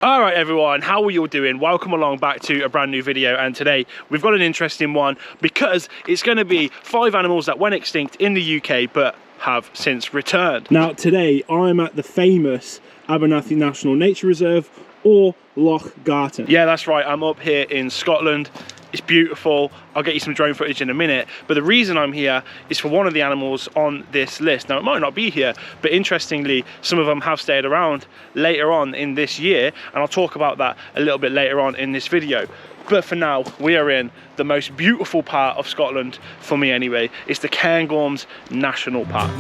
All right everyone, how are you all doing? Welcome along back to a brand new video, and today we've got an interesting one because it's going to be 5 animals that went extinct in the UK but have since returned. Now today I'm at the famous Abernethy National Nature Reserve, or Loch Garten. Yeah, that's right, I'm up here in Scotland. It's beautiful. I'll get you some drone footage in a minute, but the reason I'm here is for one of the animals on this list. Now it might not be here, but interestingly some of them have stayed around later on in this year, and I'll talk about that a little bit later on in this video. But for now, we are in the most beautiful part of Scotland, for me anyway. It's the Cairngorms National Park.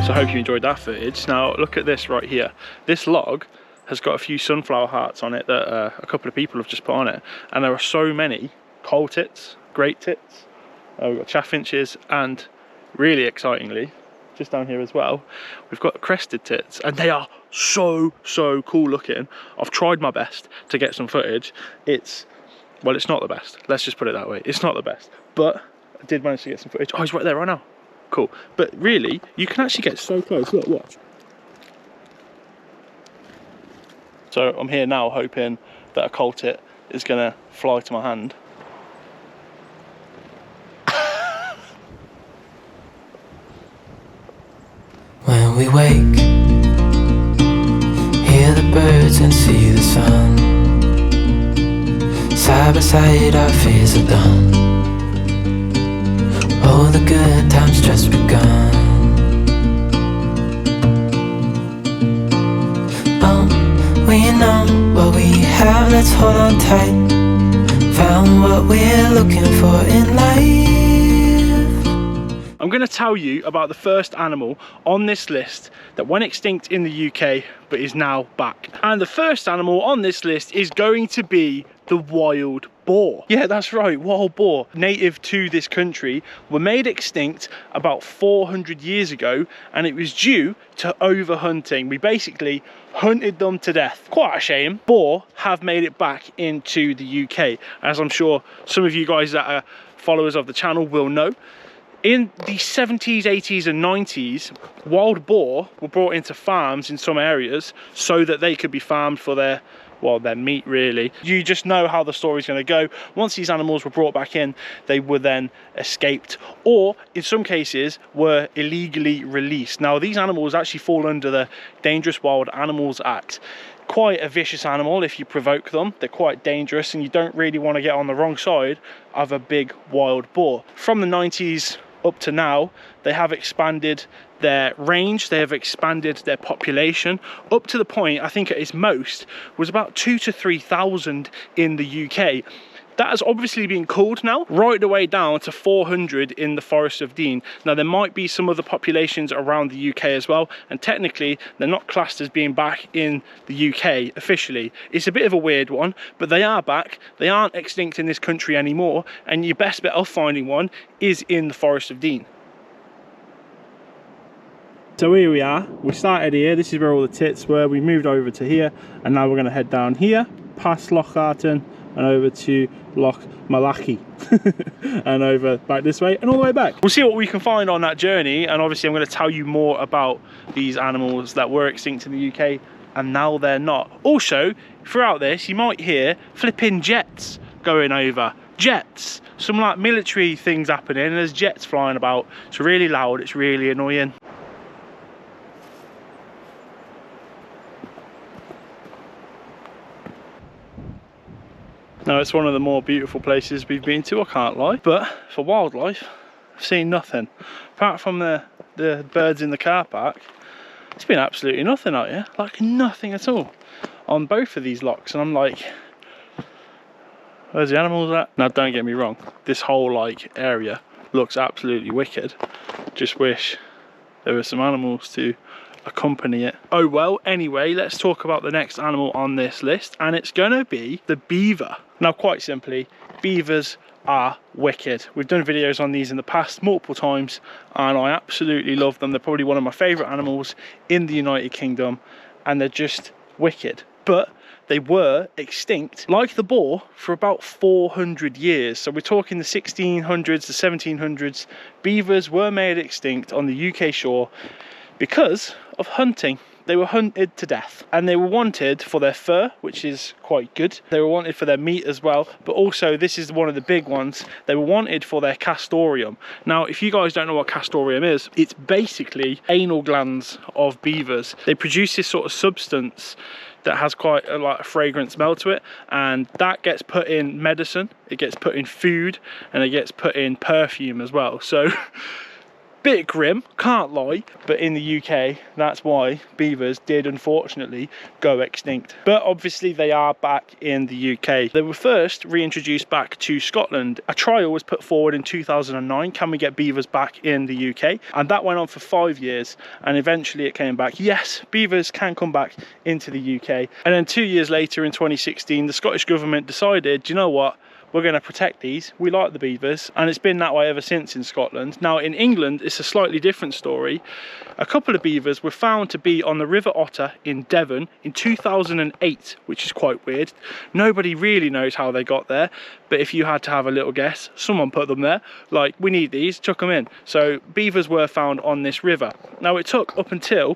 I hope you enjoyed that footage. Now look at this right here. This log has got a few sunflower hearts on it that a couple of people have just put on it, and there are so many coal tits, great tits, we've got chaffinches, and really excitingly, just down here as well, we've got crested tits, and they are so cool looking. I've tried my best to get some footage. Well, it's not the best, let's just put it that way. It's not the best, but I did manage to get some footage. Oh, he's right there right now. Cool. But really, you can actually get so close. Look, watch. So I'm here now hoping that a coal tit is gonna fly to my hand. When we wake, hear the birds and see the sun. Side by side our fears are done. Oh, the good times just begun. Oh, we know what we have, let's hold on tight. Found what we're looking for in life. I'm going to tell you about the first animal on this list that went extinct in the UK but is now back. And the first animal on this list is going to be the wild boar. Yeah, that's right, wild boar, native to this country, were made extinct about 400 years ago, and it was due to overhunting. We basically hunted them to death. Quite a shame. Boar have made it back into the UK, as I'm sure some of you guys that are followers of the channel will know. In the 70s, 80s and 90s, wild boar were brought into farms in some areas so that they could be farmed for their meat, really. You just know how the story's going to go. Once these animals were brought back in, they were then escaped, or in some cases were illegally released. Now these animals actually fall under the Dangerous Wild Animals Act. Quite a vicious animal if you provoke them. They're quite dangerous, and you don't really want to get on the wrong side of a big wild boar. From the 90s up to now, they have expanded their range, they have expanded their population up to the point, I think at its most, was about 2,000 to 3,000 in the UK. That has obviously been cooled now, right the way down to 400 in the Forest of Dean. Now there might be some other populations around the UK as well, and technically they're not classed as being back in the UK officially. It's a bit of a weird one, but they are back. They aren't extinct in this country anymore, and your best bet of finding one is in the Forest of Dean. So here we are, we started here, this is where all the tits were, we moved over to here, and now we're going to head down here, past Loch Garten, and over to Loch Malachi, and over back this way, and all the way back. We'll see what we can find on that journey, and obviously I'm going to tell you more about these animals that were extinct in the UK, and now they're not. Also, throughout this, you might hear flipping jets going over. Jets, some like military things happening, and there's jets flying about. It's really loud, it's really annoying. Now it's one of the more beautiful places we've been to, I can't lie, but for wildlife I've seen nothing. Apart from the birds in the car park, it's been absolutely nothing out here, like nothing at all on both of these locks, and I'm like, where's the animals at? Now don't get me wrong, this whole like area looks absolutely wicked. Just wish there were some animals to accompany it. Oh well, anyway, let's talk about the next animal on this list, and it's gonna be the beaver. Now, quite simply, beavers are wicked. We've done videos on these in the past multiple times, and I absolutely love them. They're probably one of my favourite animals in the United Kingdom, and they're just wicked. But they were extinct, like the boar, for about 400 years. So we're talking the 1600s, the 1700s. Beavers were made extinct on the UK shore because of hunting. They were hunted to death, and they were wanted for their fur, which is quite good. They were wanted for their meat as well, but also, this is one of the big ones, they were wanted for their castoreum. Now, if you guys don't know what castoreum is, it's basically anal glands of beavers. They produce this sort of substance that has quite a fragrant smell to it, and that gets put in medicine, it gets put in food, and it gets put in perfume as well. So bit grim, can't lie, but in the UK, that's why beavers did unfortunately go extinct. But obviously they are back in the UK. They were first reintroduced back to Scotland. A trial was put forward in 2009, can we get beavers back in the UK? And that went on for 5 years, and eventually it came back. Yes, beavers can come back into the UK. And then 2 years later, in 2016, the Scottish government decided, do you know what? We're going to protect these. We like the beavers, and it's been that way ever since in Scotland. Now in England, it's a slightly different story. A couple of beavers were found to be on the River Otter in Devon in 2008, which is quite weird. Nobody really knows how they got there, but if you had to have a little guess, someone put them there. Like, we need these, chuck them in. So beavers were found on this river. Now it took up until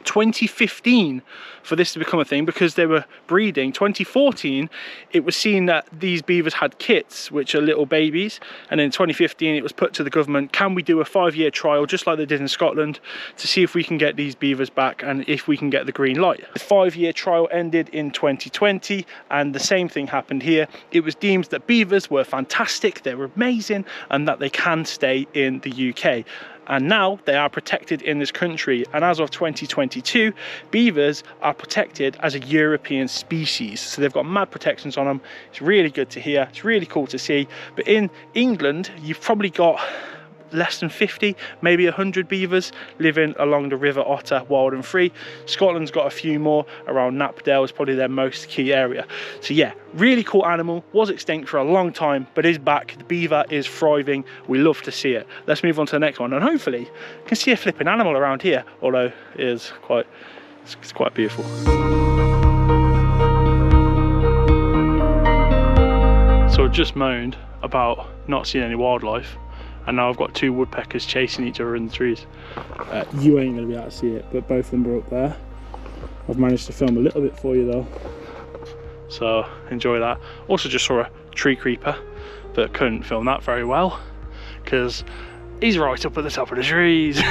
2015 for this to become a thing, because they were breeding. 2014 it was seen that these beavers had kits, which are little babies, and in 2015 it was put to the government, can we do a 5-year trial just like they did in Scotland to see if we can get these beavers back and if we can get the green light. The 5-year trial ended in 2020, and the same thing happened here. It was deemed that beavers were fantastic, they were amazing, and that they can stay in the UK. And now they are protected in this country, and as of 2022 beavers are protected as a European species, so they've got mad protections on them. It's really good to hear, it's really cool to see. But in England you've probably got less than 50, maybe 100 beavers living along the River Otter wild and free. Scotland's got a few more around Knapdale, is probably their most key area. So yeah, really cool animal, was extinct for a long time but is back. The beaver is thriving, we love to see it. Let's move on to the next one, and hopefully you can see a flipping animal around here, although it is quite, it's quite beautiful. So I've just moaned about not seeing any wildlife, and now I've got 2 woodpeckers chasing each other in the trees. You ain't going to be able to see it, but both of them are up there. I've managed to film a little bit for you though, so enjoy that. Also just saw a tree creeper, but couldn't film that very well because he's right up at the top of the trees.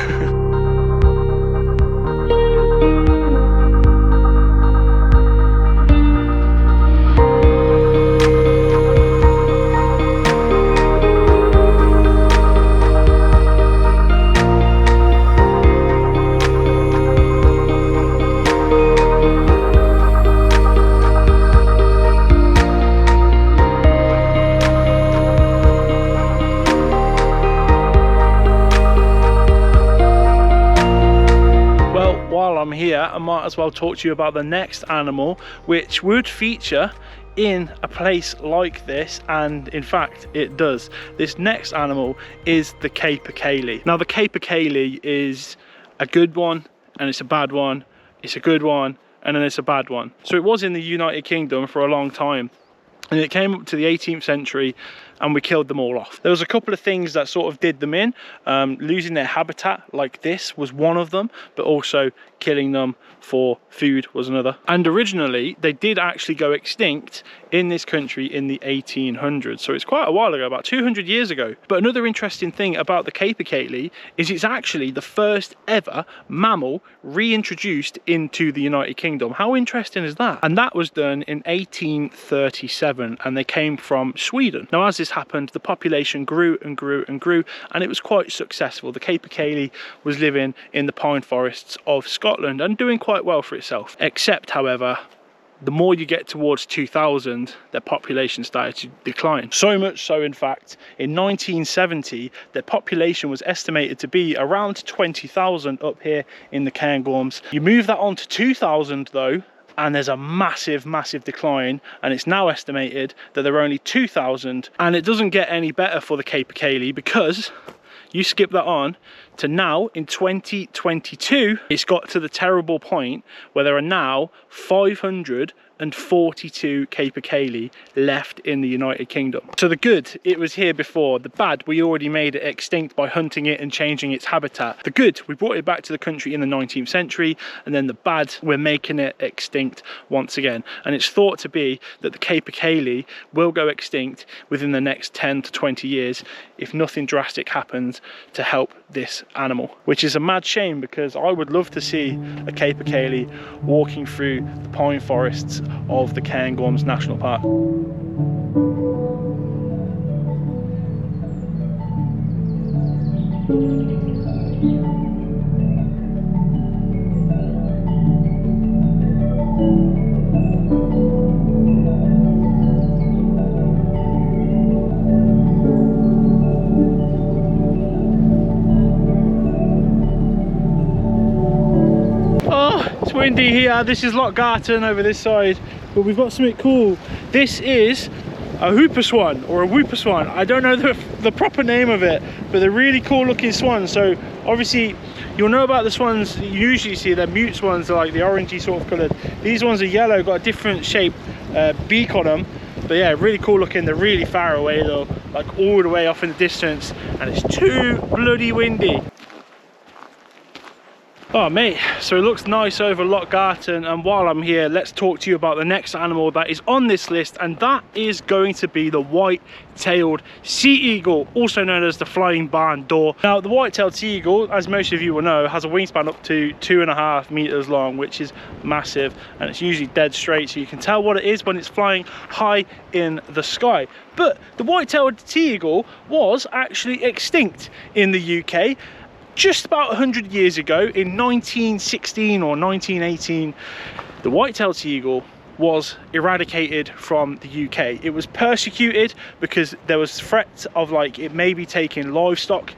Here, I might as well talk to you about the next animal, which would feature in a place like this, and in fact it does. This next animal is the capercaillie. Now the capercaillie is a good one, and it's a bad one, it's a good one, and then it's a bad one. So it was in the United Kingdom for a long time, and it came up to the 18th century and we killed them all off. There was a couple of things that sort of did them in. Losing their habitat like this was one of them, but also killing them for food was another. And originally they did actually go extinct in this country in the 1800s, so it's quite a while ago, about 200 years ago. But another interesting thing about the capercaillie is it's actually the first ever mammal reintroduced into the United Kingdom. How interesting is that? And that was done in 1837, and they came from Sweden. Now as this happened, the population grew and grew and grew, and it was quite successful. The capercaillie was living in the pine forests of Scotland and doing quite well for itself, except however the more you get towards 2000, their population started to decline. So much so, in fact, in 1970, their population was estimated to be around 20,000 up here in the Cairngorms. You move that on to 2000 though, and there's a massive decline, and it's now estimated that there are only 2,000. And it doesn't get any better for the Cape of Cayley, because you skip that on to now in 2022, it's got to the terrible point where there are now 542 Cape of Cayley left in the United Kingdom. So the good, it was here before. The bad, we already made it extinct by hunting it and changing its habitat. The good, we brought it back to the country in the 19th century, and then the bad, we're making it extinct once again. And it's thought to be that the Cape of Cayley will go extinct within the next 10 to 20 years if nothing drastic happens to help this animal, which is a mad shame, because I would love to see a Cape of Cayley walking through the pine forests of the Cairngorms National Park. Windy here. This is Loch Garten over this side, but we've got something cool. This is a whooper swan, or a whooper swan. I don't know the proper name of it, but they're really cool looking swans. So obviously you'll know about the swans you usually see. They're mute swans, they're like the orangey sort of coloured. These ones are yellow, got a different shape beak on them. But yeah, really cool looking. They're really far away though, like all the way off in the distance, and it's too bloody windy. Oh mate, so it looks nice over Loch Garten, and while I'm here, let's talk to you about the next animal that is on this list, and that is going to be the white-tailed sea eagle, also known as the flying barn door. Now, the white-tailed sea eagle, as most of you will know, has a wingspan up to 2.5 meters long, which is massive, and it's usually dead straight, so you can tell what it is when it's flying high in the sky. But the white-tailed sea eagle was actually extinct in the UK just about 100 years ago. In 1916 or 1918, the white-tailed sea eagle was eradicated from the UK. It was persecuted because there was threats of like it may be taking livestock,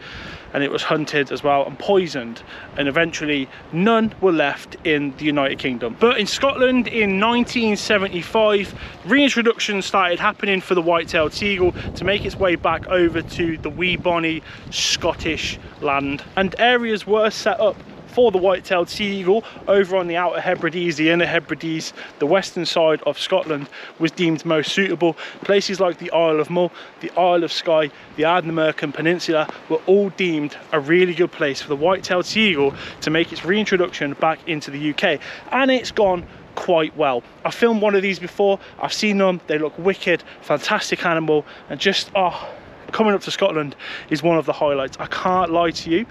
and it was hunted as well and poisoned, and eventually none were left in the United Kingdom. But in Scotland in 1975, reintroduction started happening for the white-tailed sea eagle to make its way back over to the wee bonny Scottish land, and areas were set up for the white-tailed sea eagle over on the Outer Hebrides, the Inner Hebrides. The western side of Scotland was deemed most suitable. Places like the Isle of Mull, the Isle of Skye, the Ardnamurchan Peninsula were all deemed a really good place for the white-tailed sea eagle to make its reintroduction back into the UK, and it's gone quite well. I filmed one of these before, I've seen them, they look wicked, fantastic animal, and just coming up to Scotland is one of the highlights, I can't lie to you.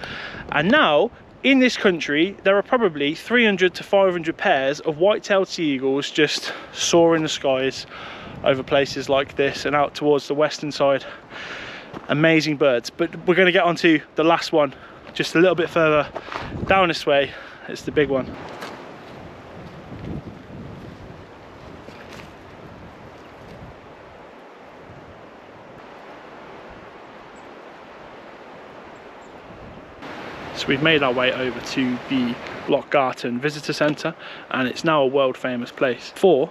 And now in this country, there are probably 300 to 500 pairs of white-tailed sea eagles just soaring the skies over places like this and out towards the western side. Amazing birds. But we're going to get onto the last one just a little bit further down this way. It's the big one. So we've made our way over to the Loch Garten Visitor Centre, and it's now a world famous place for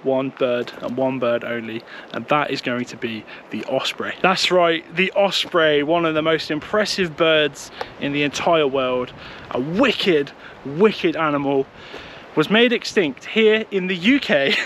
one bird and one bird only, and that is going to be the osprey. That's right, the osprey, one of the most impressive birds in the entire world. A wicked animal, was made extinct here in the UK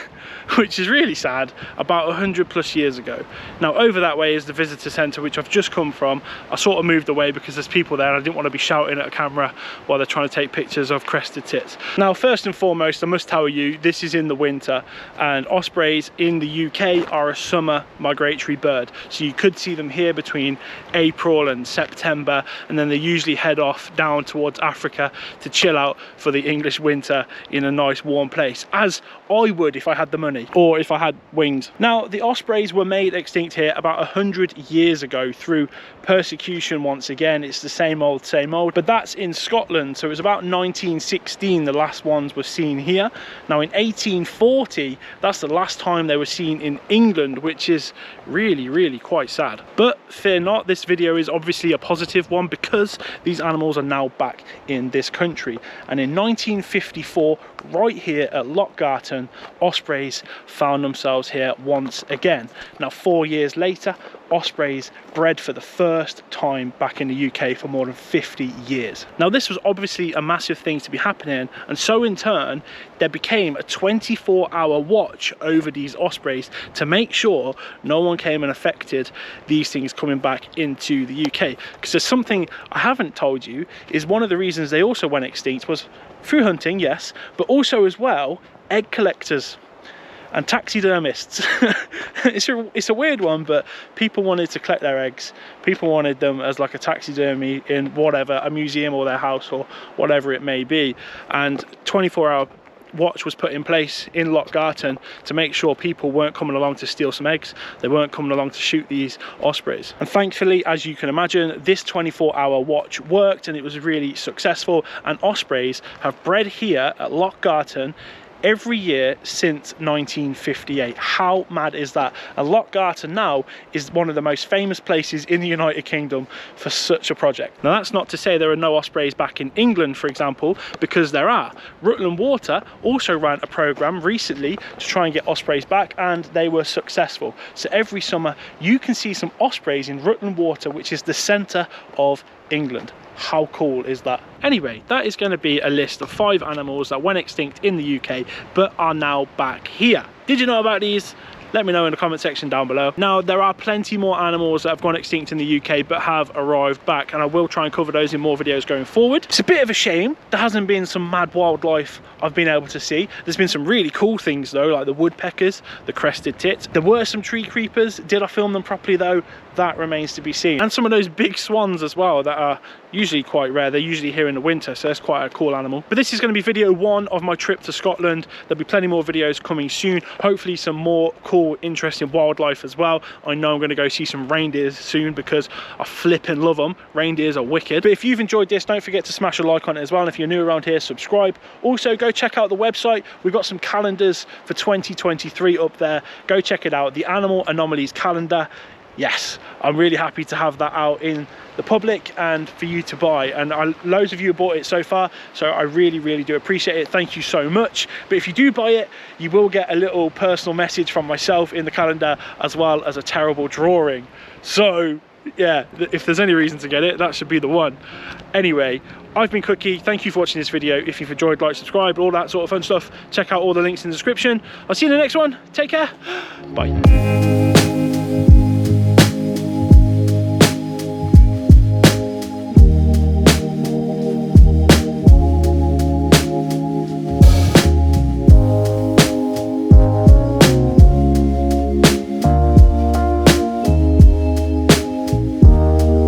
which is really sad, about 100 plus years ago. Now over that way is the visitor centre, which I've just come from. I sort of moved away because there's people there and I didn't want to be shouting at a camera while they're trying to take pictures of crested tits. Now first and foremost, I must tell you, this is in the winter, and ospreys in the UK are a summer migratory bird, so you could see them here between April and September, and then they usually head off down towards Africa to chill out for the English winter in a nice warm place, as I would if I had the money, or if I had wings. Now, the ospreys were made extinct here about 100 years ago through persecution. Once again, it's the same old, but that's in Scotland. So it was about 1916 the last ones were seen here. Now in 1840, that's the last time they were seen in England, which is really quite sad. But fear not, this video is obviously a positive one because these animals are now back in this country. And in 1954, right here at Lochgarten, ospreys found themselves here once again. Now 4 years later, ospreys bred for the first time back in the UK for more than 50 years. Now this was obviously a massive thing to be happening, and so in turn there became a 24-hour watch over these ospreys to make sure no one came and affected these things coming back into the UK. Because there's something I haven't told you, is one of the reasons they also went extinct was through hunting, yes, but also as well egg collectors and taxidermists. It's a weird one, but people wanted to collect their eggs. People wanted them as like a taxidermy in whatever, a museum or their house or whatever it may be. And 24-hour watch was put in place in Lochgarten to make sure people weren't coming along to steal some eggs. They weren't coming along to shoot these ospreys. And thankfully, as you can imagine, this 24-hour watch worked and it was really successful. And ospreys have bred here at Lochgarten every year since 1958. How mad is that? And Lochgarten now is one of the most famous places in the United Kingdom for such a project. Now that's not to say there are no ospreys back in England, for example, because there are. Rutland Water also ran a program recently to try and get ospreys back, and they were successful. So every summer you can see some ospreys in Rutland Water, which is the centre of England. How cool is that? Anyway, that is going to be a list of 5 animals that went extinct in the UK but are now back here. Did you know about these? Let me know in the comment section down below. Now, there are plenty more animals that have gone extinct in the UK but have arrived back, and I will try and cover those in more videos going forward. It's a bit of a shame there hasn't been some mad wildlife I've been able to see. There's been some really cool things though, like the woodpeckers, the crested tits. There were some tree creepers. Did I film them properly though? That remains to be seen. And some of those big swans as well that are usually quite rare. They're usually here in the winter, so that's quite a cool animal. But this is going to be video 1 of my trip to Scotland. There'll be plenty more videos coming soon. Hopefully some more cool, interesting wildlife as well. I know I'm going to go see some reindeers soon because I flipping love them. Reindeers are wicked. But if you've enjoyed this, don't forget to smash a like on it as well. And if you're new around here, subscribe. Also, go check out the website. We've got some calendars for 2023 up there. Go check it out. The Animal Anomalies calendar. Yes, I'm really happy to have that out in the public and for you to buy, and loads of you have bought it so far, so I really do appreciate it. Thank you so much. But if you do buy it, you will get a little personal message from myself in the calendar, as well as a terrible drawing. So yeah, if there's any reason to get it, that should be the one. Anyway, I've been Cookie. Thank you for watching this video. If you've enjoyed, like, subscribe, all that sort of fun stuff. Check out all the links in the description. I'll see you in the next one. Take care. Bye.